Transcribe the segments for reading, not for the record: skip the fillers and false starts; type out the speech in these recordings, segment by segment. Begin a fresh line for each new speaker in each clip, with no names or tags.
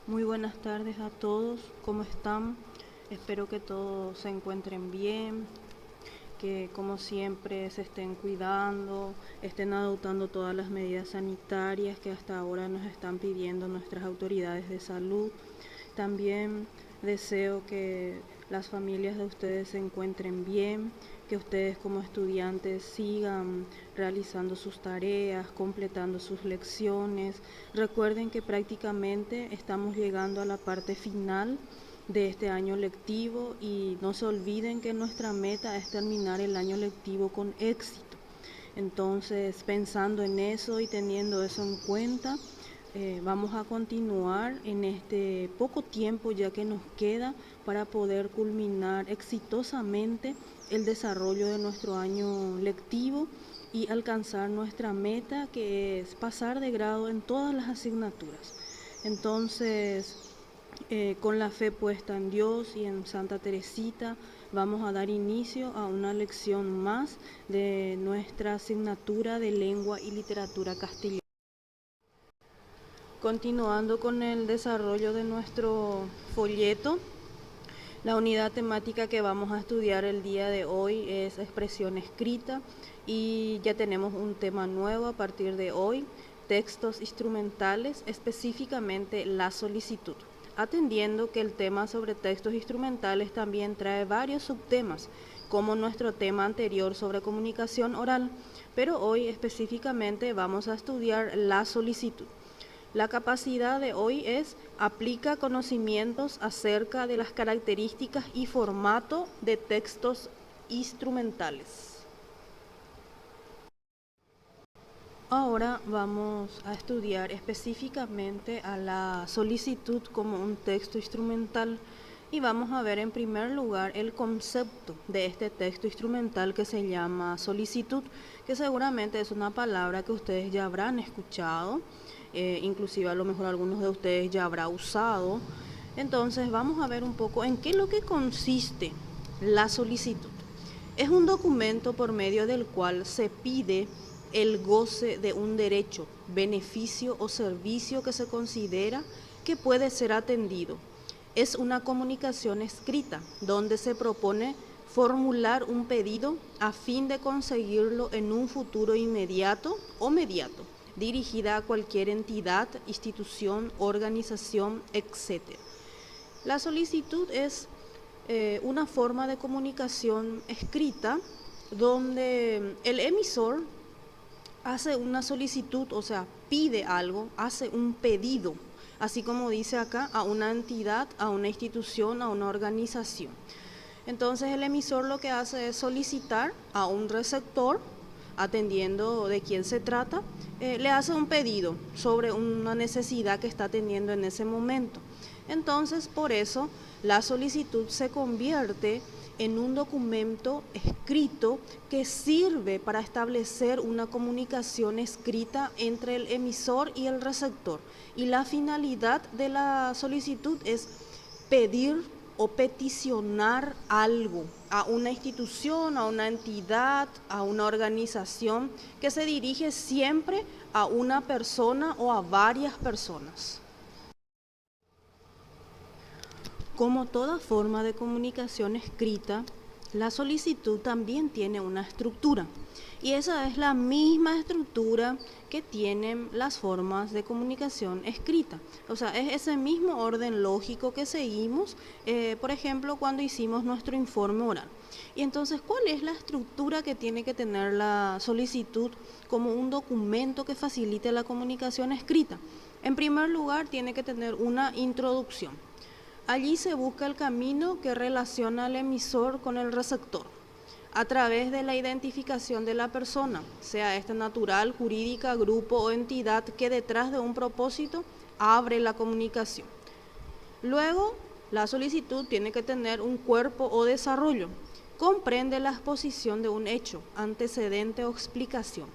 Muy buenas tardes a todos, ¿cómo están? Espero que todos se encuentren bien, que como siempre se estén cuidando, estén adoptando todas las medidas sanitarias que hasta ahora nos están pidiendo nuestras autoridades de salud. También deseo que las familias de ustedes se encuentren bien, que ustedes como estudiantes sigan realizando sus tareas, completando sus lecciones. Recuerden que prácticamente estamos llegando a la parte final de este año lectivo y no se olviden que nuestra meta es terminar el año lectivo con éxito. Entonces, pensando en eso y teniendo eso en cuenta, vamos a continuar en este poco tiempo ya que nos queda para poder culminar exitosamente el desarrollo de nuestro año lectivo y alcanzar nuestra meta, que es pasar de grado en todas las asignaturas. Entonces, con la fe puesta en Dios y en Santa Teresita, vamos a dar inicio a una lección más de nuestra asignatura de lengua y literatura castellana. Continuando con el desarrollo de nuestro folleto, la unidad temática que vamos a estudiar el día de hoy es expresión escrita y ya tenemos un tema nuevo a partir de hoy, textos instrumentales, específicamente la solicitud. Atendiendo que el tema sobre textos instrumentales también trae varios subtemas, como nuestro tema anterior sobre comunicación oral, pero hoy específicamente vamos a estudiar la solicitud. La capacidad de hoy es aplica conocimientos acerca de las características y formato de textos instrumentales. Ahora vamos a estudiar específicamente a la solicitud como un texto instrumental y vamos a ver en primer lugar el concepto de este texto instrumental que se llama solicitud, que seguramente es una palabra que ustedes ya habrán escuchado, inclusive a lo mejor algunos de ustedes ya habrá usado. Entonces vamos a ver un poco en qué es lo que consiste la solicitud. Es un documento por medio del cual se pide el goce de un derecho, beneficio o servicio que se considera que puede ser atendido. Es una comunicación escrita donde se propone formular un pedido a fin de conseguirlo en un futuro inmediato o mediato, dirigida a cualquier entidad, institución, organización, etc. La solicitud es una forma de comunicación escrita donde el emisor hace una solicitud, o sea, pide algo, hace un pedido, así como dice acá, a una entidad, a una institución, a una organización. Entonces el emisor lo que hace es solicitar a un receptor, atendiendo de quién se trata, le hace un pedido sobre una necesidad que está teniendo en ese momento. Entonces, por eso, la solicitud se convierte en un documento escrito que sirve para establecer una comunicación escrita entre el emisor y el receptor. Y la finalidad de la solicitud es pedir o peticionar algo a una institución, a una entidad, a una organización que se dirige siempre a una persona o a varias personas. Como toda forma de comunicación escrita, la solicitud también tiene una estructura y esa es la misma estructura que tienen las formas de comunicación escrita. O sea, es ese mismo orden lógico que seguimos, por ejemplo, cuando hicimos nuestro informe oral. Y entonces, ¿cuál es la estructura que tiene que tener la solicitud como un documento que facilite la comunicación escrita? En primer lugar, tiene que tener una introducción. Allí se busca el camino que relaciona al emisor con el receptor, a través de la identificación de la persona, sea esta natural, jurídica, grupo o entidad que detrás de un propósito abre la comunicación. Luego, la solicitud tiene que tener un cuerpo o desarrollo. Comprende la exposición de un hecho, antecedente o explicación,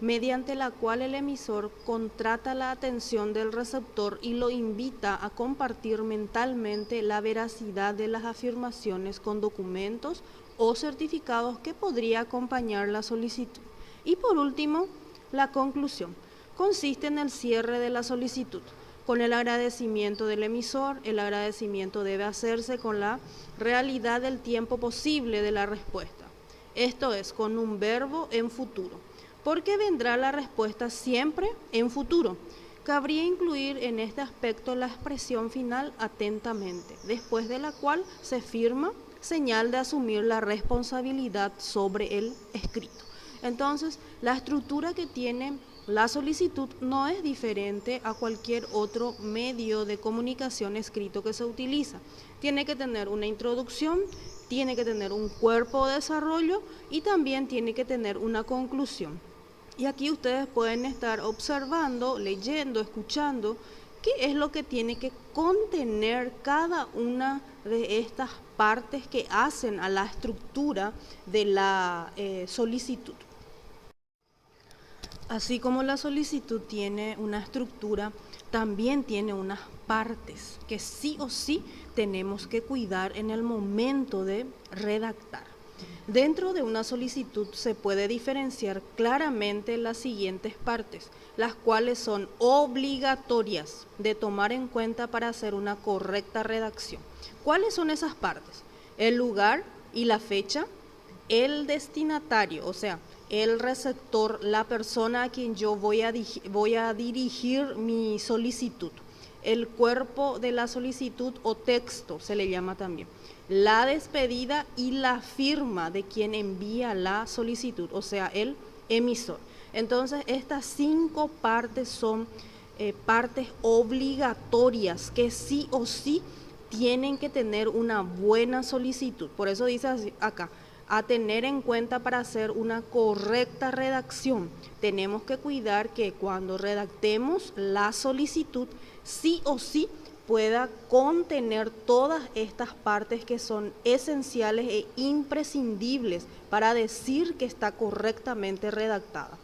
mediante la cual el emisor contrata la atención del receptor y lo invita a compartir mentalmente la veracidad de las afirmaciones con documentos o certificados que podría acompañar la solicitud. Y por último, la conclusión. Consiste en el cierre de la solicitud, con el agradecimiento del emisor. El agradecimiento debe hacerse con la realidad del tiempo posible de la respuesta. Esto es, con un verbo en futuro, porque vendrá la respuesta siempre en futuro. Cabría incluir en este aspecto la expresión final atentamente, después de la cual se firma, señal de asumir la responsabilidad sobre el escrito. Entonces, la estructura que tiene la solicitud no es diferente a cualquier otro medio de comunicación escrito que se utiliza. Tiene que tener una introducción, tiene que tener un cuerpo de desarrollo y también tiene que tener una conclusión. Y aquí ustedes pueden estar observando, leyendo, escuchando qué es lo que tiene que contener cada una de estas partes que hacen a la estructura de la solicitud. Así como la solicitud tiene una estructura, también tiene unas partes que sí o sí tenemos que cuidar en el momento de redactar. Dentro de una solicitud se puede diferenciar claramente las siguientes partes, las cuales son obligatorias de tomar en cuenta para hacer una correcta redacción. ¿Cuáles son esas partes? El lugar y la fecha, el destinatario, o sea, el receptor, la persona a quien yo voy a dirigir mi solicitud, el cuerpo de la solicitud o texto se le llama también, la despedida y la firma de quien envía la solicitud, o sea, el emisor. Entonces, estas 5 partes son partes obligatorias que sí o sí tienen que tener una buena solicitud. Por eso dice así, acá, a tener en cuenta para hacer una correcta redacción. Tenemos que cuidar que cuando redactemos la solicitud, sí o sí pueda contener todas estas partes que son esenciales e imprescindibles para decir que está correctamente redactada.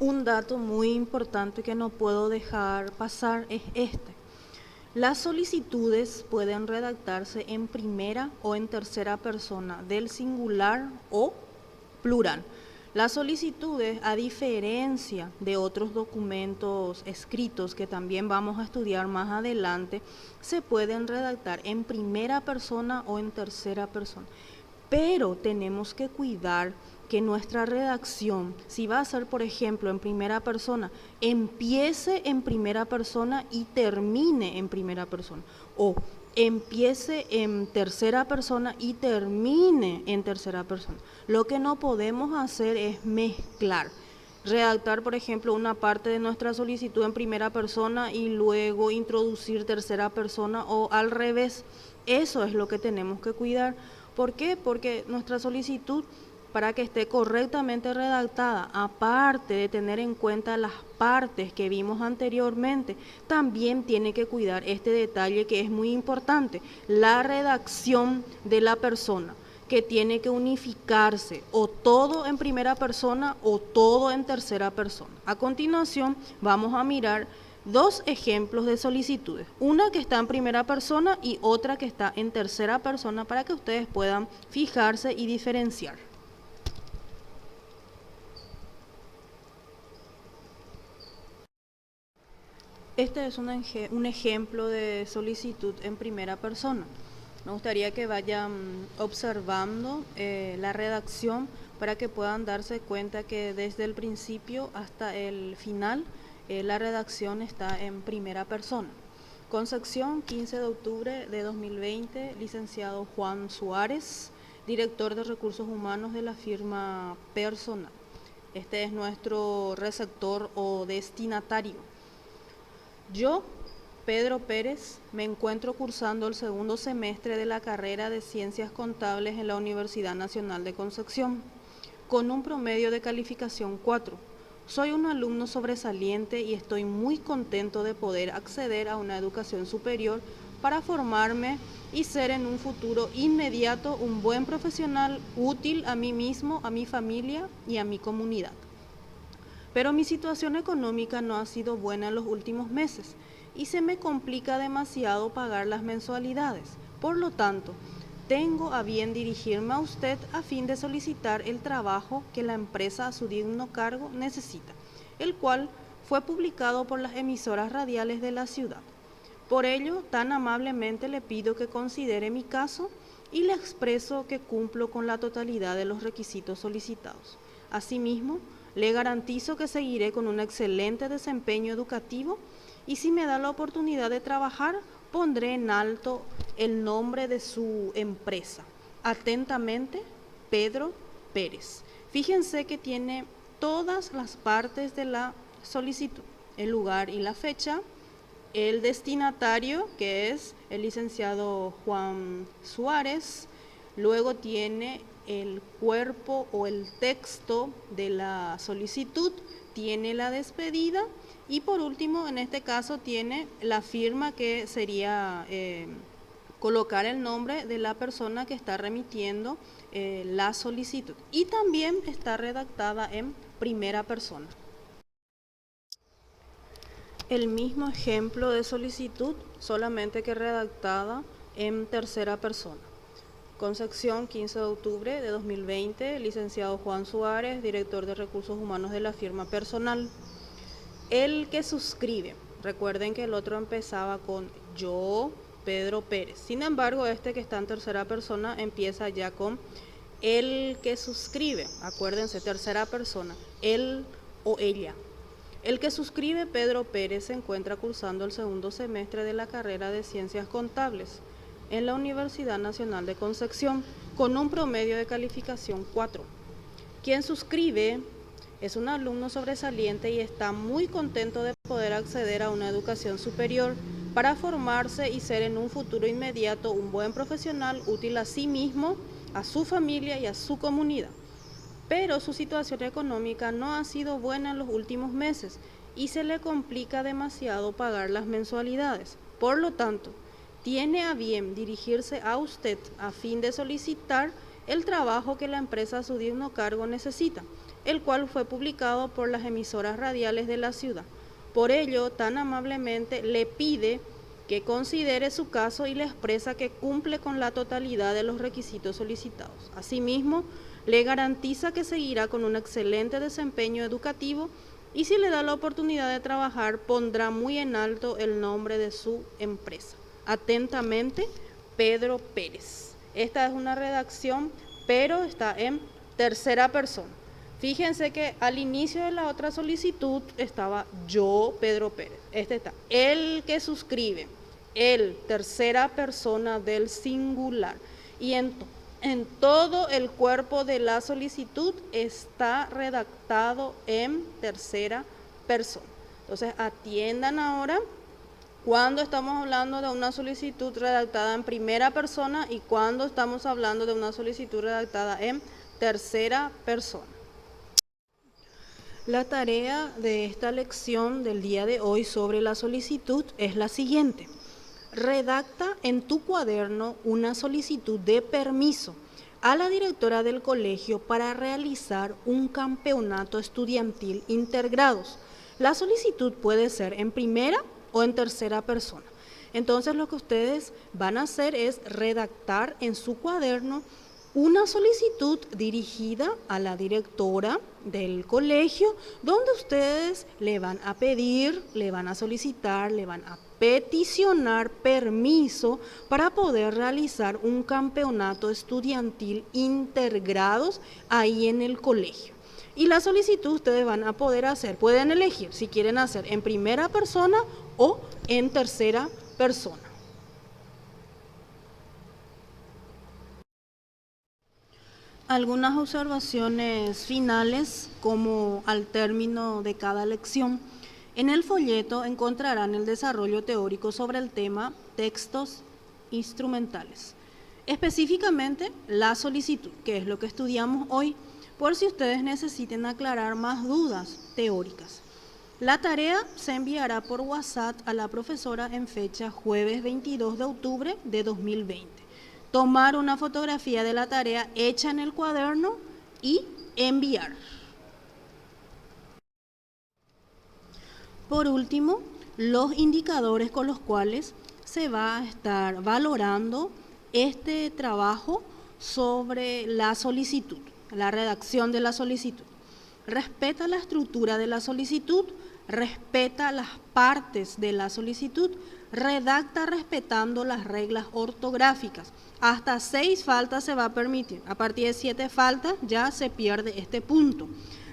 Un dato muy importante que no puedo dejar pasar es este. Las solicitudes pueden redactarse en primera o en tercera persona, del singular o plural. Las solicitudes, a diferencia de otros documentos escritos que también vamos a estudiar más adelante, se pueden redactar en primera persona o en tercera persona. Pero tenemos que cuidar que nuestra redacción, si va a ser, por ejemplo, en primera persona, empiece en primera persona y termine en primera persona, o empiece en tercera persona y termine en tercera persona. Lo que no podemos hacer es mezclar. Redactar, por ejemplo, una parte de nuestra solicitud en primera persona y luego introducir tercera persona o al revés. Eso es lo que tenemos que cuidar. ¿Por qué? Porque nuestra solicitud, para que esté correctamente redactada, aparte de tener en cuenta las partes que vimos anteriormente, también tiene que cuidar este detalle que es muy importante, la redacción de la persona, que tiene que unificarse o todo en primera persona o todo en tercera persona. A continuación vamos a mirar 2 ejemplos de solicitudes, una que está en primera persona y otra que está en tercera persona para que ustedes puedan fijarse y diferenciar. Este es un ejemplo de solicitud en primera persona. Me gustaría que vayan observando la redacción para que puedan darse cuenta que desde el principio hasta el final la redacción está en primera persona. Concepción, 15 de octubre de 2020, licenciado Juan Suárez, director de Recursos Humanos de la firma Personal. Este es nuestro receptor o destinatario. Yo, Pedro Pérez, me encuentro cursando el segundo semestre de la carrera de Ciencias Contables en la Universidad Nacional de Concepción, con un promedio de calificación 4. Soy un alumno sobresaliente y estoy muy contento de poder acceder a una educación superior para formarme y ser en un futuro inmediato un buen profesional útil a mí mismo, a mi familia y a mi comunidad. Pero mi situación económica no ha sido buena en los últimos meses y se me complica demasiado pagar las mensualidades. Por lo tanto, tengo a bien dirigirme a usted a fin de solicitar el trabajo que la empresa a su digno cargo necesita, el cual fue publicado por las emisoras radiales de la ciudad. Por ello, tan amablemente le pido que considere mi caso y le expreso que cumplo con la totalidad de los requisitos solicitados. Asimismo, le garantizo que seguiré con un excelente desempeño educativo y si me da la oportunidad de trabajar, pondré en alto el nombre de su empresa. Atentamente, Pedro Pérez. Fíjense que tiene todas las partes de la solicitud, el lugar y la fecha, el destinatario, que es el licenciado Juan Suárez, luego tiene el cuerpo o el texto de la solicitud, tiene la despedida y por último, en este caso, tiene la firma que sería colocar el nombre de la persona que está remitiendo la solicitud y también está redactada en primera persona. El mismo ejemplo de solicitud, solamente que redactada en tercera persona. Concepción, 15 de octubre de 2020, licenciado Juan Suárez, director de Recursos Humanos de la firma personal. El que suscribe, recuerden que el otro empezaba con yo, Pedro Pérez. Sin embargo, este que está en tercera persona empieza ya con el que suscribe. Acuérdense, tercera persona, él o ella. El que suscribe, Pedro Pérez, se encuentra cursando el segundo semestre de la carrera de Ciencias Contables en la Universidad Nacional de Concepción, con un promedio de calificación 4. Quien suscribe es un alumno sobresaliente y está muy contento de poder acceder a una educación superior para formarse y ser en un futuro inmediato un buen profesional útil a sí mismo, a su familia y a su comunidad. Pero su situación económica no ha sido buena en los últimos meses y se le complica demasiado pagar las mensualidades. Por lo tanto, tiene a bien dirigirse a usted a fin de solicitar el trabajo que la empresa a su digno cargo necesita, el cual fue publicado por las emisoras radiales de la ciudad. Por ello, tan amablemente le pide que considere su caso y le expresa que cumple con la totalidad de los requisitos solicitados. Asimismo, le garantiza que seguirá con un excelente desempeño educativo y si le da la oportunidad de trabajar, pondrá muy en alto el nombre de su empresa. Atentamente, Pedro Pérez. Esta es una redacción, pero está en tercera persona. Fíjense que al inicio de la otra solicitud estaba yo, Pedro Pérez. Este está, el que suscribe, el, tercera persona del singular. Y en todo el cuerpo de la solicitud está redactado en tercera persona. Entonces, atiendan ahora cuando estamos hablando de una solicitud redactada en primera persona y cuando estamos hablando de una solicitud redactada en tercera persona. La tarea de esta lección del día de hoy sobre la solicitud es la siguiente. Redacta en tu cuaderno una solicitud de permiso a la directora del colegio para realizar un campeonato estudiantil intergrados. La solicitud puede ser en primera o en tercera persona. Entonces lo que ustedes van a hacer es redactar en su cuaderno una solicitud dirigida a la directora del colegio, donde ustedes le van a pedir, le van a solicitar, le van a peticionar permiso para poder realizar un campeonato estudiantil intergrados ahí en el colegio. Y la solicitud ustedes van a poder hacer, pueden elegir si quieren hacer en primera persona o en tercera persona. Algunas observaciones finales como al término de cada lección. En el folleto encontrarán el desarrollo teórico sobre el tema textos instrumentales. Específicamente la solicitud, que es lo que estudiamos hoy, por si ustedes necesiten aclarar más dudas teóricas. La tarea se enviará por WhatsApp a la profesora en fecha jueves 22 de octubre de 2020. Tomar una fotografía de la tarea hecha en el cuaderno y enviar. Por último, los indicadores con los cuales se va a estar valorando este trabajo sobre la solicitud, la redacción de la solicitud. Respeta la estructura de la solicitud, respeta las partes de la solicitud, redacta respetando las reglas ortográficas. Hasta 6 faltas se va a permitir. A partir de 7 faltas ya se pierde este punto.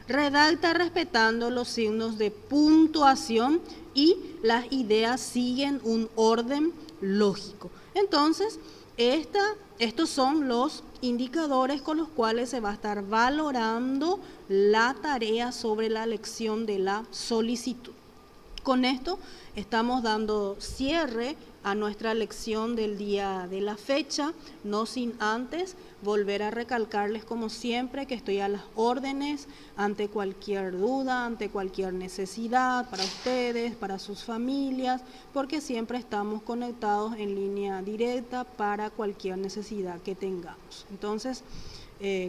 Redacta respetando los signos de puntuación y las ideas siguen un orden lógico. Entonces, estos son los indicadores con los cuales se va a estar valorando la tarea sobre la lección de la solicitud. Con esto estamos dando cierre a nuestra lección del día de la fecha, no sin antes volver a recalcarles como siempre que estoy a las órdenes ante cualquier duda, ante cualquier necesidad para ustedes, para sus familias, porque siempre estamos conectados en línea directa para cualquier necesidad que tengamos. Entonces,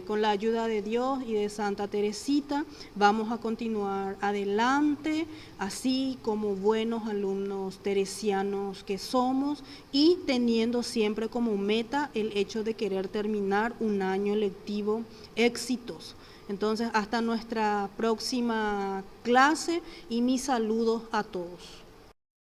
con la ayuda de Dios y de Santa Teresita, vamos a continuar adelante, así como buenos alumnos teresianos que somos y teniendo siempre como meta el hecho de querer terminar un año lectivo exitoso. Entonces, hasta nuestra próxima clase y mis saludos a todos.